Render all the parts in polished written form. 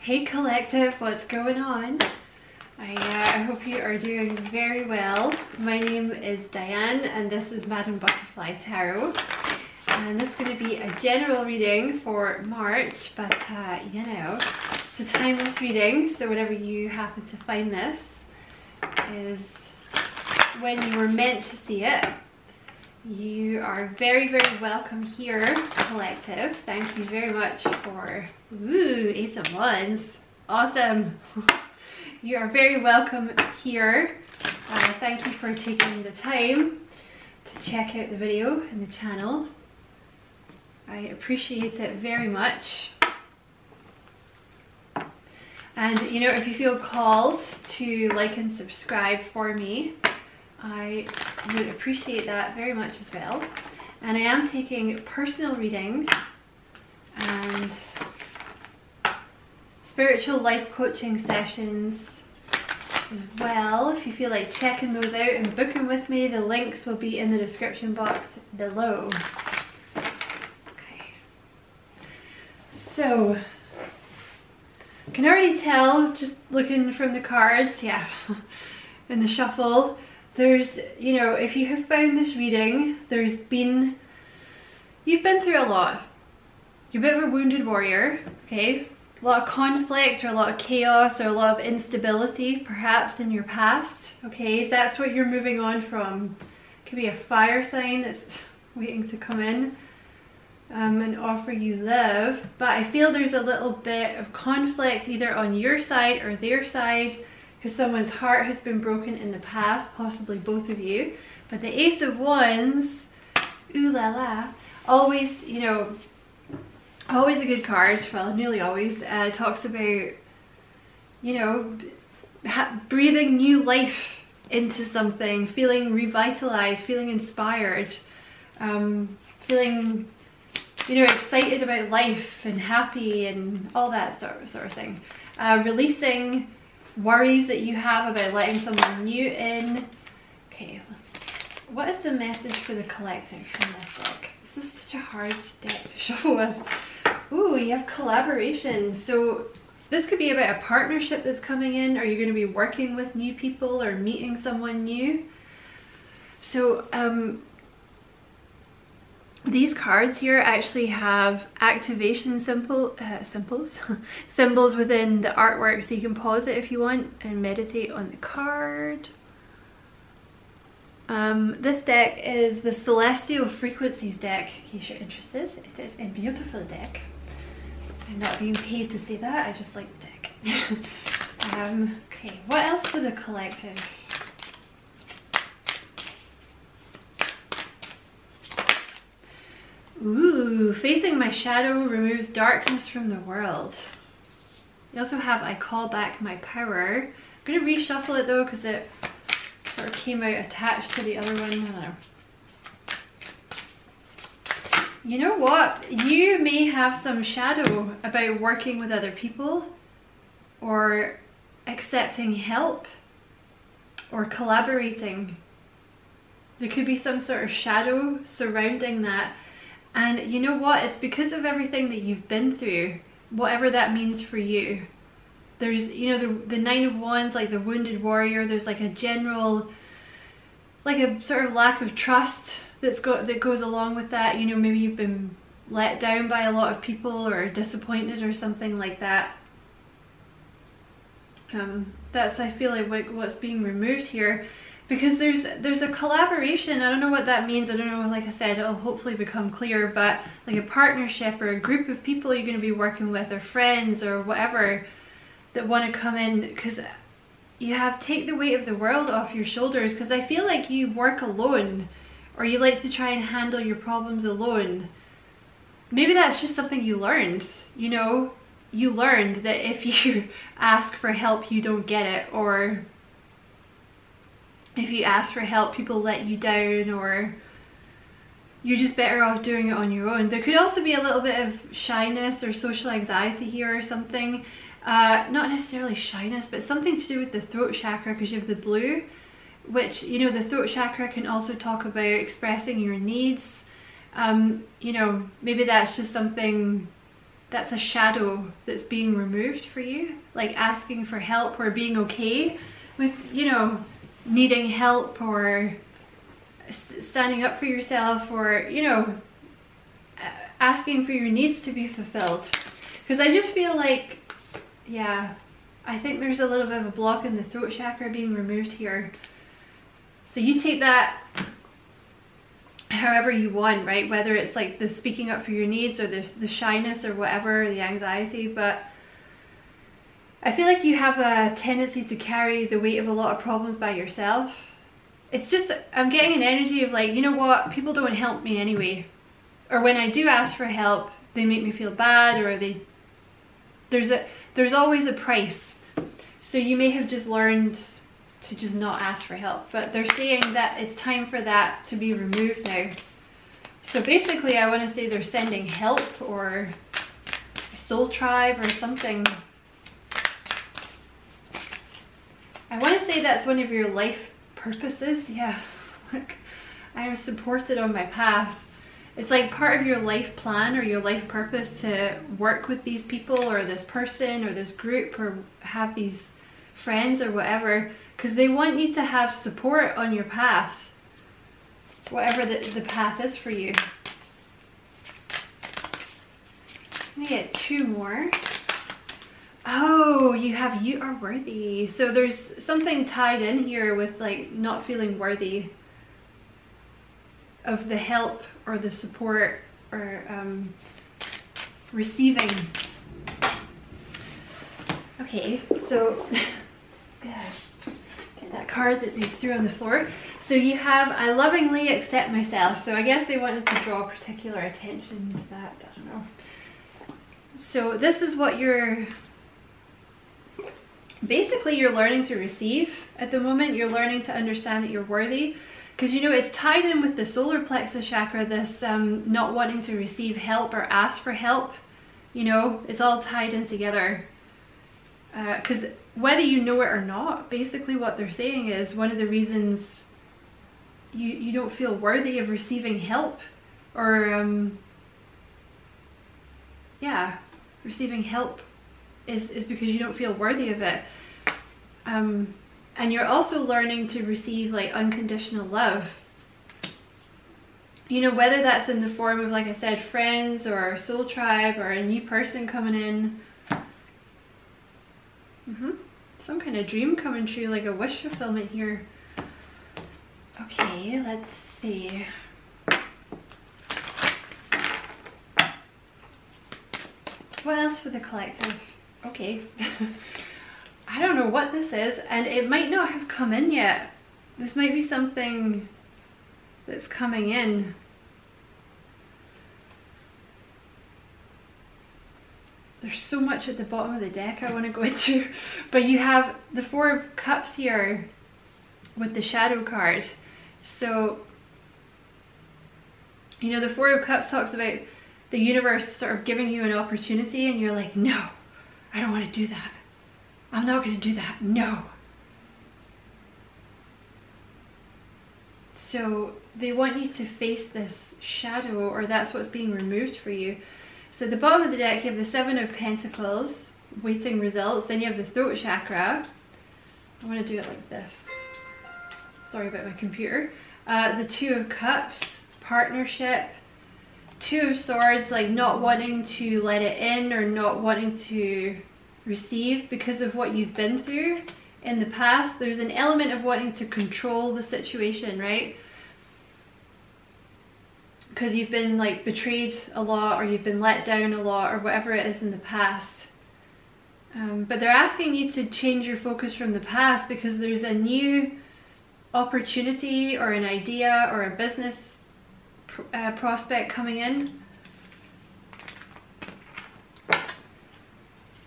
Hey collective, what's going on? I hope you are doing very well. My name is Diane and this is Madam Butterfly Tarot. And this is going to be a general reading for March, but you know, it's a timeless reading, so whenever you happen to find this is when you were meant to see it. You are very, very welcome here, collective. Thank you very much for, ooh, Ace of Wands. Awesome. You are very welcome here. Thank you for taking the time to check out the video and the channel. I appreciate it very much. And you know, if you feel called to like and subscribe for me, I would appreciate that very much as well. And I am taking personal readings and spiritual life coaching sessions as well. If you feel like checking those out and booking with me, the links will be in the description box below. Okay. So, I can already tell just looking from the cards, yeah, in the shuffle. There's, you know, if you have found this reading, you've been through a lot. You're a bit of a wounded warrior, okay? A lot of conflict or a lot of chaos or a lot of instability perhaps in your past, okay? That's what you're moving on from. It could be a fire sign that's waiting to come in and offer you love. But I feel there's a little bit of conflict either on your side or their side, because someone's heart has been broken in the past, possibly both of you. But the Ace of Wands, ooh la la, always, you know, always a good card, well, nearly always, talks about, you know, breathing new life into something, feeling revitalized, feeling inspired, feeling, you know, excited about life and happy and all that sort of thing. Releasing worries that you have about letting someone new in. Okay, what is the message for the collective from this deck? This is such a hard deck to shuffle with. Ooh, you have collaboration. So this could be about a partnership that's coming in, or you're going to be working with new people or meeting someone new. So these cards here actually have activation symbols within the artwork, so you can pause it if you want and meditate on the card. This deck is the Celestial Frequencies deck, in case you're interested. It is a beautiful deck. I'm not being paid to say that, I just like the deck. Okay, what else for the collective? Ooh, facing my shadow removes darkness from the world. You also have I call back my power. I'm going to reshuffle it though because it sort of came out attached to the other one. I don't know. You know what? You may have some shadow about working with other people or accepting help or collaborating. There could be some sort of shadow surrounding that. And you know what? It's because of everything that you've been through, whatever that means for you. There's, you know, the Nine of Wands, like the wounded warrior, there's like a general, like a sort of lack of trust that goes along with that. You know, maybe you've been let down by a lot of people or disappointed or something like that. That's, I feel like what's being removed here. Because there's a collaboration. I don't know what that means. I don't know, like I said, it'll hopefully become clear, but like a partnership or a group of people you're going to be working with, or friends or whatever, that want to come in, because you have take the weight of the world off your shoulders. Because I feel like you work alone, or you like to try and handle your problems alone. Maybe that's just something you learned, you know, you learned that if you ask for help you don't get it, or if you ask for help people let you down, or you're just better off doing it on your own. There could also be a little bit of shyness or social anxiety here or something. Not necessarily shyness, but something to do with the throat chakra, because you have the blue, which, you know, the throat chakra can also talk about expressing your needs. You know, maybe that's just something that's a shadow that's being removed for you, like asking for help or being okay with, you know, needing help or standing up for yourself, or, you know, asking for your needs to be fulfilled. Because I just feel like, yeah, I think there's a little bit of a block in the throat chakra being removed here. So you take that however you want, right? Whether it's like the speaking up for your needs or the shyness or whatever, the anxiety. But I feel like you have a tendency to carry the weight of a lot of problems by yourself. It's just, I'm getting an energy of like, you know what, people don't help me anyway. Or when I do ask for help, they make me feel bad, or there's always a price. So you may have just learned to just not ask for help, but they're saying that it's time for that to be removed now. So basically I want to say they're sending help or a soul tribe or something. I want to say that's one of your life purposes. Yeah, like I am supported on my path. It's like part of your life plan or your life purpose to work with these people or this person or this group or have these friends or whatever, because they want you to have support on your path, whatever the path is for you. Let me get two more. Oh, you are worthy. So there's something tied in here with like not feeling worthy of the help or the support or receiving. Okay, so get that card that they threw on the floor. So you have, I lovingly accept myself. So I guess they wanted to draw particular attention to that. I don't know. So this is what you're learning to receive at the moment. You're learning to understand that you're worthy. Because, you know, it's tied in with the solar plexus chakra, this not wanting to receive help or ask for help. You know, it's all tied in together. Because whether you know it or not, basically what they're saying is one of the reasons you don't feel worthy of receiving help or, yeah, receiving help is because you don't feel worthy of it. And you're also learning to receive like unconditional love. You know, whether that's in the form of, like I said, friends or a soul tribe or a new person coming in. Some kind of dream coming true, like a wish fulfillment here. Okay, let's see. What else for the collective? Okay. I don't know what this is, and it might not have come in yet. This might be something that's coming in. There's so much at the bottom of the deck I want to go into, but you have the Four of Cups here with the Shadow card. So, you know, the Four of Cups talks about the universe sort of giving you an opportunity and you're like, no, I don't want to do that. I'm not going to do that. No. So they want you to face this shadow, or that's what's being removed for you. So at the bottom of the deck you have the Seven of Pentacles, waiting results. Then you have the throat chakra. I want to do it like this. Sorry about my computer. The Two of Cups, partnership. Two of Swords, like not wanting to let it in or not wanting to receive because of what you've been through in the past. There's an element of wanting to control the situation, right? Because you've been like betrayed a lot, or you've been let down a lot, or whatever it is in the past. But they're asking you to change your focus from the past because there's a new opportunity or an idea or a business prospect coming in.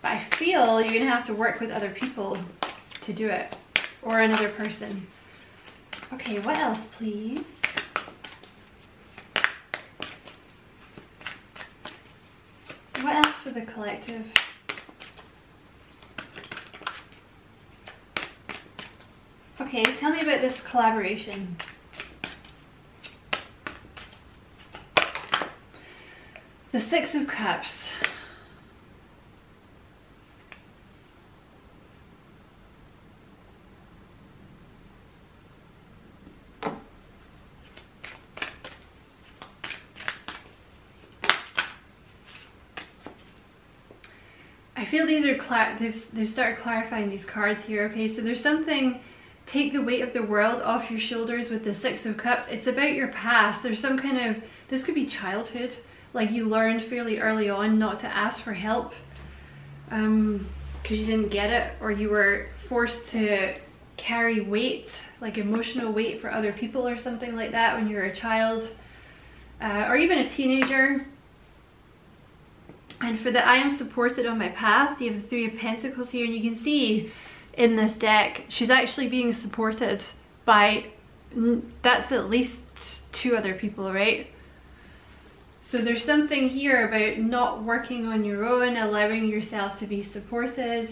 But I feel you're going to have to work with other people to do it, or another person. Okay, what else, please? What else for the collective? Okay, tell me about this collaboration. The Six of Cups. I feel these are, they've started clarifying these cards here. Okay, so there's something, take the weight of the world off your shoulders with the Six of Cups. It's about your past. There's some kind of, this could be childhood, like you learned fairly early on not to ask for help because you didn't get it, or you were forced to carry weight, like emotional weight for other people or something like that when you were a child, or even a teenager. And for the I am supported on my path, you have the Three of Pentacles here, and you can see in this deck she's actually being supported by, that's at least 2 other people, right? So there's something here about not working on your own, allowing yourself to be supported.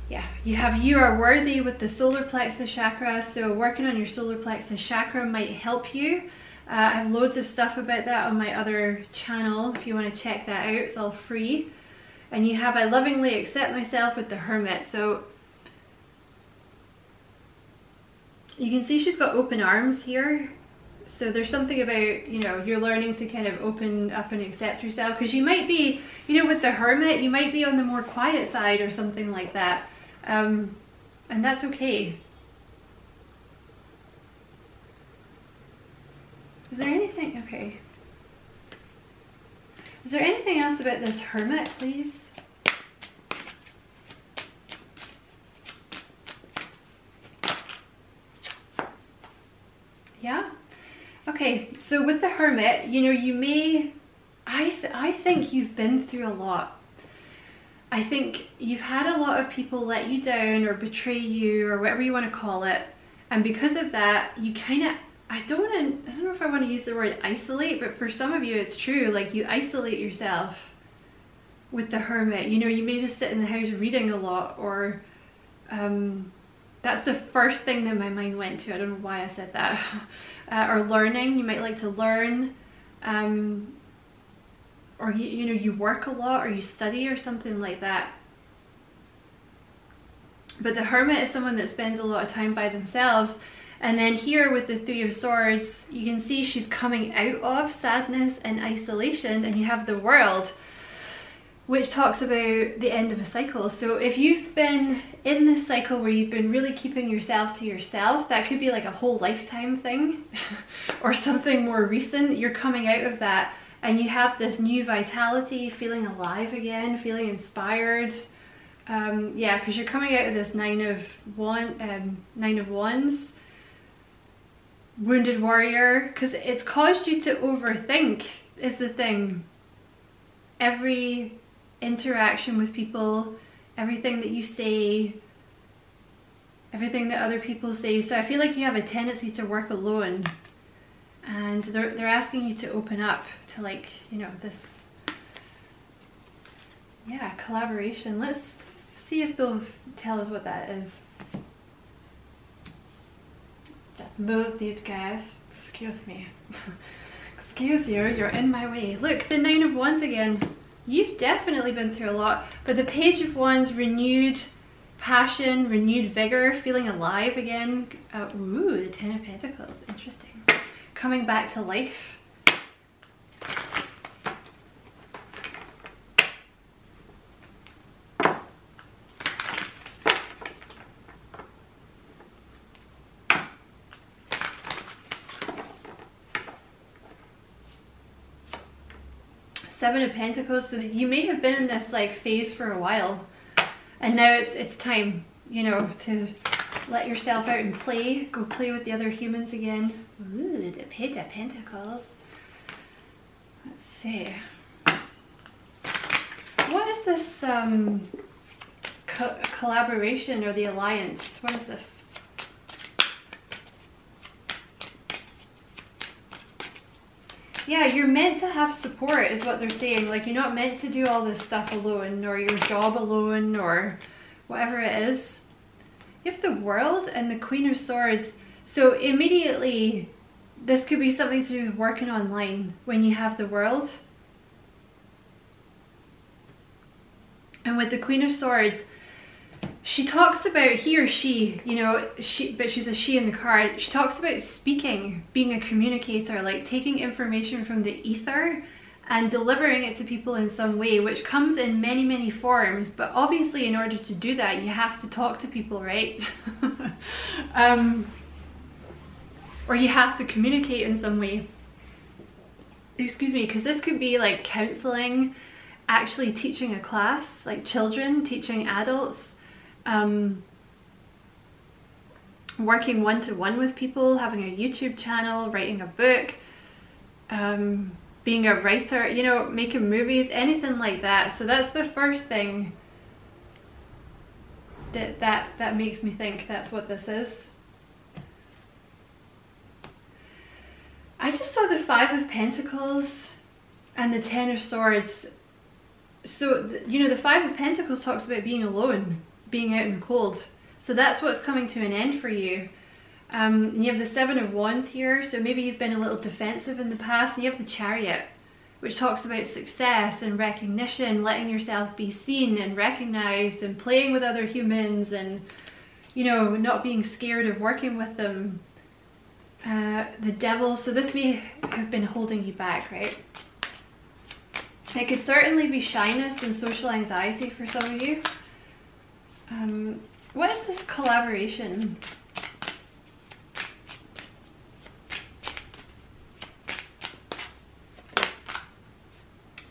Yeah, you have you are worthy with the solar plexus chakra, so working on your solar plexus chakra might help you. I have loads of stuff about that on my other channel if you want to check that out. It's all free. And you have I lovingly accept myself with the Hermit. So you can see she's got open arms here. So there's something about, you know, you're learning to kind of open up and accept yourself, because you might be, you know, with the Hermit, you might be on the more quiet side or something like that. And that's okay. Is there anything, okay. Is there anything else about this Hermit, please? Yeah? Okay, so with the Hermit, you know, you may, I think you've been through a lot. I think you've had a lot of people let you down or betray you or whatever you want to call it. And because of that, you kind of, I don't know if I want to use the word isolate, but for some of you it's true, like you isolate yourself with the Hermit. You know, you may just sit in the house reading a lot, or that's the first thing that my mind went to. I don't know why I said that. Or learning, you might like to learn, or you know, you work a lot or you study or something like that. But the Hermit is someone that spends a lot of time by themselves. And then here with the Three of Swords, you can see she's coming out of sadness and isolation, and you have the World, which talks about the end of a cycle. So if you've been in this cycle where you've been really keeping yourself to yourself, that could be like a whole lifetime thing or something more recent. You're coming out of that and you have this new vitality, feeling alive again, feeling inspired. Yeah, because you're coming out of this Nine of Wands, Wounded Warrior, because it's caused you to overthink is the thing. Every interaction with people, everything that you say, everything that other people say. So I feel like you have a tendency to work alone, and they're asking you to open up to, like, you know, this, yeah, collaboration. Let's see if they'll tell us what that is. Just move these guys. Excuse me. Excuse you, you're in my way. Look, the Nine of Wands again. You've definitely been through a lot, but the Page of Wands, renewed passion, renewed vigor, feeling alive again. Ooh, the Ten of Pentacles, interesting. Coming back to life. Seven of Pentacles, so that you may have been in this like phase for a while, and now it's time, you know, to let yourself out and play. Go play with the other humans again. Ooh, the Page of Pentacles. Let's see. What is this collaboration or the alliance? What is this? Yeah, you're meant to have support is what they're saying. Like, you're not meant to do all this stuff alone, or your job alone, or whatever it is. You have the World and the Queen of Swords. So immediately, this could be something to do with working online when you have the World. And with the Queen of Swords, she talks about, he or she, you know, but she's a she in the card. She talks about speaking, being a communicator, like taking information from the ether and delivering it to people in some way, which comes in many, many forms. But obviously in order to do that, you have to talk to people, right? Or you have to communicate in some way. Excuse me, because this could be like counseling, actually teaching a class, like children, teaching adults, working one-to-one with people, having a YouTube channel, writing a book, being a writer, you know, making movies, anything like that. So that's the first thing that makes me think that's what this is. I just saw the 5 of Pentacles and the 10 of Swords. So, you know, the 5 of Pentacles talks about being alone, being out in the cold. So that's what's coming to an end for you. And you have the 7 of Wands here, so maybe you've been a little defensive in the past. And you have the Chariot, which talks about success and recognition, letting yourself be seen and recognized, and playing with other humans, and, you know, not being scared of working with them. The Devil, so this may have been holding you back, right? It could certainly be shyness and social anxiety for some of you. What is this collaboration?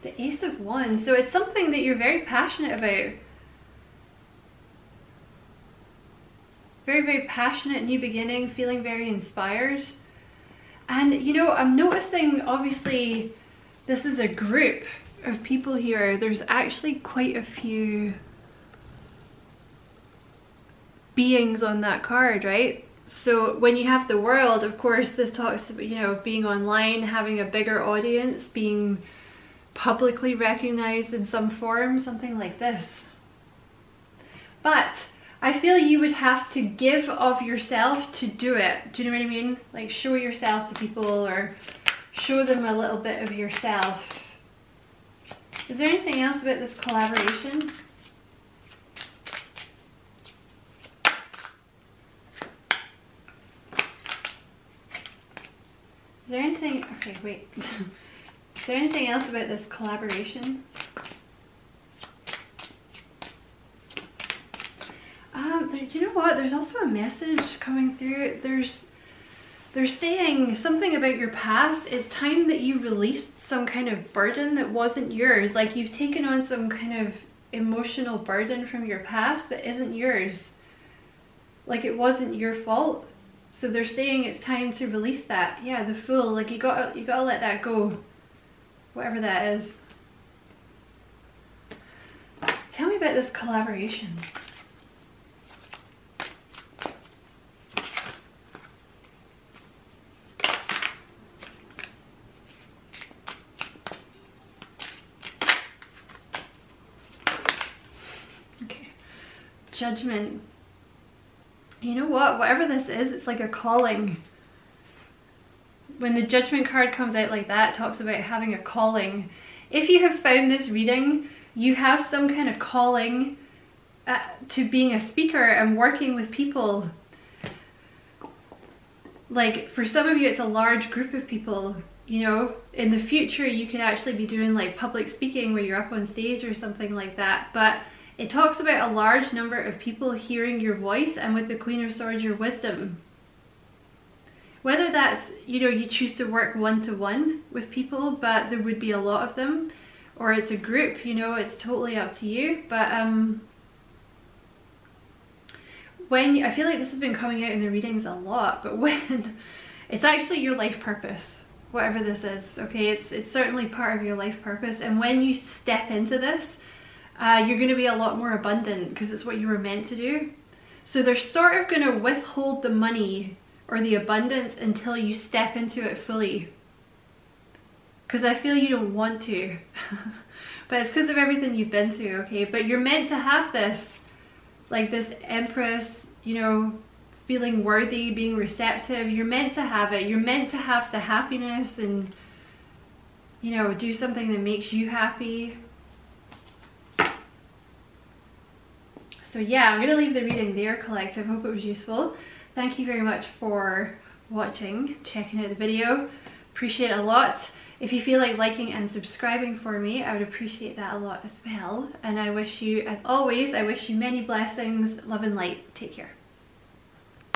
The Ace of Wands. So it's something that you're very passionate about. Very, very passionate, new beginning, feeling very inspired. And, you know, I'm noticing, obviously, this is a group of people here. There's actually quite a few beings on that card, right? So when you have the World, of course, this talks about, you know, being online, having a bigger audience, being publicly recognized in some form, something like this. But I feel you would have to give of yourself to do it. Do you know what I mean? Like, show yourself to people, or show them a little bit of yourself. Is there anything else about this collaboration? Is there anything, okay, wait. Is there anything else about this collaboration? You know what? There's also a message coming through. They're saying something about your past. It's time that you released some kind of burden that wasn't yours. Like, you've taken on some kind of emotional burden from your past that isn't yours. Like, it wasn't your fault. So they're saying it's time to release that. Yeah, the Fool. Like, you gotta let that go. Whatever that is. Tell me about this collaboration. Okay. Judgment. You know what? Whatever this is, it's like a calling. When the Judgment card comes out like that, it talks about having a calling. If you have found this reading, you have some kind of calling to being a speaker and working with people. Like, for some of you, it's a large group of people. You know, in the future, you could actually be doing like public speaking where you're up on stage or something like that. But it talks about a large number of people hearing your voice, and with the Queen of Swords, your wisdom. Whether that's, you know, you choose to work one-to-one with people, but there would be a lot of them, or it's a group, you know, it's totally up to you. But when, I feel like this has been coming out in the readings a lot, but when it's actually your life purpose, whatever this is, okay, it's certainly part of your life purpose. And when you step into this, you're going to be a lot more abundant because it's what you were meant to do. So they're sort of going to withhold the money or the abundance until you step into it fully, because I feel you don't want to. But it's because of everything you've been through, okay? But you're meant to have this, like this Empress, you know, feeling worthy, being receptive. You're meant to have it. You're meant to have the happiness and, you know, do something that makes you happy. So yeah, I'm going to leave the reading there, collective. Hope it was useful. Thank you very much for watching, checking out the video. Appreciate it a lot. If you feel like liking and subscribing for me, I would appreciate that a lot as well. And I wish you, as always, I wish you many blessings, love and light. Take care.